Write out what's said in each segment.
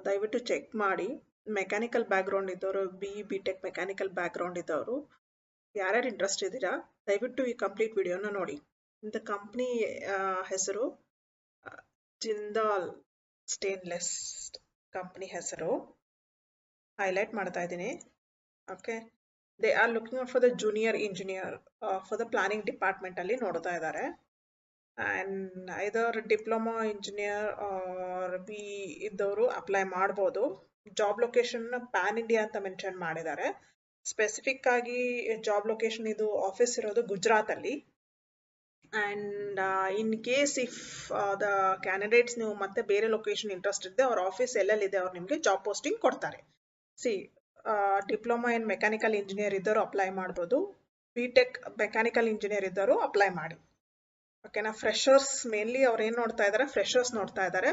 ದಯವಿಟ್ಟು ಚೆಕ್ ಮಾಡಿ. Mechanical background ಇದ್ದವರು, ಬಿ ಟೆಕ್ ಮೆಕ್ಯಾನಿಕಲ್ ಬ್ಯಾಕ್ಗ್ರೌಂಡ್ ಇದ್ದವರು ಯಾರ್ಯಾರು ಇಂಟ್ರೆಸ್ಟ್ ಇದ್ದೀರಾ ದಯವಿಟ್ಟು ಈ ಕಂಪ್ಲೀಟ್ ವಿಡಿಯೋನ ನೋಡಿ. ಇಂಥ ಕಂಪ್ನಿ ಹೆಸರು ಜಿಂದಾಲ್ ಸ್ಟೇನ್ಲೆಸ್ ಕಂಪ್ನಿ ಹೆಸರು ಹೈಲೈಟ್ ಮಾಡ್ತಾ ಇದ್ದೀನಿ. Okay, they are looking out for the junior engineer for the planning department ಅಲ್ಲಿ ನೋಡ್ತಾ ಇದ್ದಾರೆ. And either diploma engineer or B ಇದ್ದವರು ಅಪ್ಲೈ ಮಾಡ್ಬೋದು. ಜಾಬ್ ಲೊಕೇಶನ್ ಪ್ಯಾನ್ ಇಂಡಿಯಾ ಅಂತ ಮೆನ್ಷನ್ ಮಾಡಿದ್ದಾರೆ. ಸ್ಪೆಸಿಫಿಕ್ ಆಗಿ ಜಾಬ್ ಲೊಕೇಶನ್ ಇದು ಆಫೀಸ್ ಇರೋದು ಗುಜರಾತ್ ಅಲ್ಲಿ. And in case if the candidates ನೀವು ಮತ್ತೆ ಬೇರೆ ಲೊಕೇಶನ್ ಇಂಟ್ರೆಸ್ಟ್ ಇದೆ, ಅವ್ರ ಆಫೀಸ್ ಎಲ್ಲೆಲ್ಲಿದೆ ಅವ್ರು ನಿಮಗೆ ಜಾಬ್ ಪೋಸ್ಟಿಂಗ್ ಕೊಡ್ತಾರೆ. ಡಿಪ್ಲೊಮಾ ಇನ್ ಮೆಕ್ಯಾನಿಕಲ್ ಇಂಜಿನಿಯರ್ ಇದ್ದವರು ಅಪ್ಲೈ ಮಾಡ್ಬೋದು. ಬಿ ಟೆಕ್ ಮೆಕ್ಯಾನಿಕಲ್ ಇಂಜಿನಿಯರ್ ಇದ್ದವರು ಅಪ್ಲೈ ಮಾಡಿ. ಓಕೆನಾ. ಫ್ರೆಶರ್ಸ್ ಮೇನ್ಲಿ ಅವ್ರು ಏನು ನೋಡ್ತಾ ಇದ್ದಾರೆ, ಫ್ರೆಶರ್ಸ್ ನೋಡ್ತಾ ಇದ್ದಾರೆ.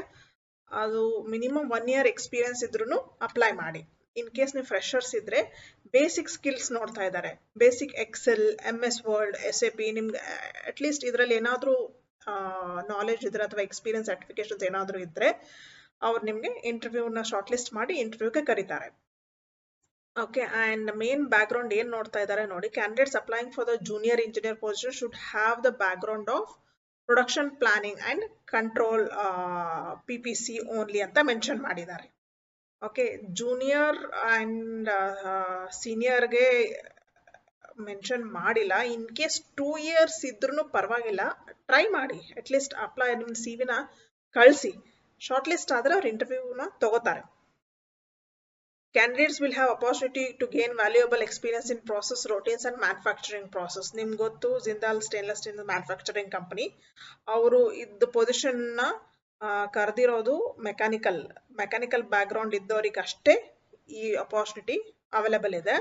ಅದು ಮಿನಿಮಮ್ 1 year ಎಕ್ಸ್ಪೀರಿಯನ್ಸ್ ಇದ್ರೂ ಅಪ್ಲೈ ಮಾಡಿ. ಇನ್ ಕೇಸ್ ನೀವು ಫ್ರೆಶರ್ಸ್ ಇದ್ರೆ ಬೇಸಿಕ್ ಸ್ಕಿಲ್ಸ್ ನೋಡ್ತಾ ಇದ್ದಾರೆ. Basic excel, MS word, SAP ನಿಮ್ಗೆ ಅಟ್ಲೀಸ್ಟ್ ಇದರಲ್ಲಿ ಏನಾದರೂ ನಾಲೆಜ್ ಇದ್ರೆ ಅಥವಾ ಎಕ್ಸ್ಪೀರಿಯನ್ಸ್ ಸರ್ಟಿಫಿಕೇಶನ್ಸ್ ಏನಾದರೂ ಇದ್ರೆ ಅವ್ರು ನಿಮಗೆ ಇಂಟರ್ವ್ಯೂನ ಶಾರ್ಟ್ ಲಿಸ್ಟ್ ಮಾಡಿ ಇಂಟರ್ವ್ಯೂಗೆ ಕರೀತಾರೆ. ಓಕೆ, ಆ್ಯಂಡ್ ಮೇನ್ ಬ್ಯಾಕ್ಗ್ರೌಂಡ್ ಏನು ನೋಡ್ತಾ ಇದ್ದಾರೆ ನೋಡಿ. Candidates applying for the junior engineer position should have the background of production planning and control PPC only ಅಂತ ಮೆನ್ಷನ್ ಮಾಡಿದ್ದಾರೆ. ಓಕೆ, ಜೂನಿಯರ್ ಆ್ಯಂಡ್ ಸೀನಿಯರ್ಗೆ ಮೆನ್ಷನ್ ಮಾಡಿಲ್ಲ. ಇನ್ ಕೇಸ್ 2 years ಇದ್ರೂ ಪರವಾಗಿಲ್ಲ, ಟ್ರೈ ಮಾಡಿ. ಅಟ್ಲೀಸ್ಟ್ ಅಪ್ಲೈ ನಿಮ್ಮ CV ನ ಕಳಿಸಿ. ಶಾರ್ಟ್ ಲಿಸ್ಟ್ ಆದರೆ ಅವ್ರು ಇಂಟರ್ವ್ಯೂನ ತಗೋತಾರೆ. Candidates will have opportunity to gain valuable experience in process routines and manufacturing process. ನಿಮ್ಗೆ ಗೊತ್ತು Jindal stainless steel manufacturing company. ಅವರು ಇದ್ದ ಪೊಸಿಷನ್ನ ಕರೆದಿರೋದು ಮೆಕ್ಯಾನಿಕಲ್ ಬ್ಯಾಕ್ಗ್ರೌಂಡ್ ಇದ್ದವರಿಗೆ ಅಷ್ಟೇ ಈ ಅಪಾರ್ಚುನಿಟಿ ಅವೈಲೇಬಲ್ ಇದೆ.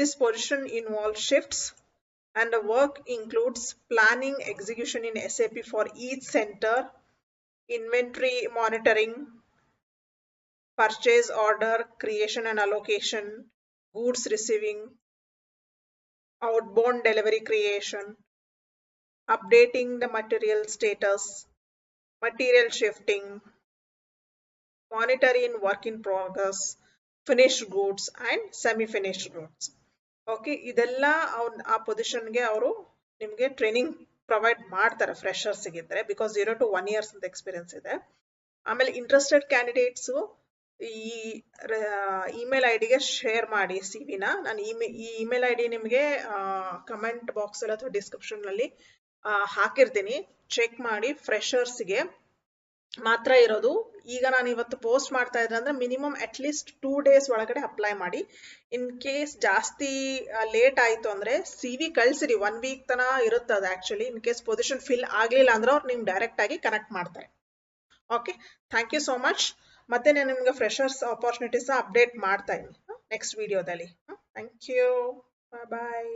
This position involve shifts and the work includes planning execution in SAP for each center, inventory monitoring, purchase order creation and allocation, goods receiving, outbound delivery creation, updating the material status, material shifting, monitoring work in progress, finished goods and semi-finished goods. Okay, ಇದೆಲ್ಲ ಆ ಪೊಸಿಷನ್ಗೆ ಅವರು ನಿಮಗೆ training provide ಮಾಡ್ತಾರೆ ಫ್ರೆಶರ್ಸ್ಗಿದ್ರೆ, because 0 to 1 years ಅಂತ experience ಇದೆ. ಆಮೇಲೆ interested candidates ಈ email ಐಡಿಗೆ share ಮಾಡಿ CV ನ. ನಾನು ಈ ಇಮೇಲ್ ID ನಿಮಗೆ ಕಮೆಂಟ್ ಬಾಕ್ಸಲ್ಲಿ ಅಥವಾ ಡಿಸ್ಕ್ರಿಪ್ಷನ್ನಲ್ಲಿ ಹಾಕಿರ್ತೀನಿ. ಚೆಕ್ ಮಾಡಿ. ಫ್ರೆಶರ್ಸ್ಗೆ ಮಾತ್ರ ಇರೋದು. ಈಗ ನಾನು ಇವತ್ತು ಪೋಸ್ಟ್ ಮಾಡ್ತಾ ಇದ್ರೆ ಅಂದ್ರೆ ಮಿನಿಮಮ್ ಅಟ್ಲೀಸ್ಟ್ 2 days ಒಳಗಡೆ ಅಪ್ಲೈ ಮಾಡಿ. ಇನ್ ಕೇಸ್ ಜಾಸ್ತಿ ಲೇಟ್ ಆಯಿತು ಅಂದರೆ CV ಕಳಿಸಿರಿ. 1 week ತನಕ ಇರುತ್ತೆ ಅದು actually. In case position fill ಆಗಲಿಲ್ಲ ಅಂದ್ರೆ ಅವ್ರು ನಿಮ್ಗೆ ಡೈರೆಕ್ಟ್ ಆಗಿ ಕನೆಕ್ಟ್ ಮಾಡ್ತಾರೆ. Okay, thank you so much. ಮತ್ತೆ ನಾನು ನಿಮ್ಗೆ ಫ್ರೆಶರ್ಸ್ ಆಪರ್ಚುನಿಟೀಸ್ ಅಪ್ಡೇಟ್ ಮಾಡ್ತಾ ಇದ್ದೀನಿ ನೆಕ್ಸ್ಟ್ ವಿಡಿಯೋದಲ್ಲಿ. Thank you, bye.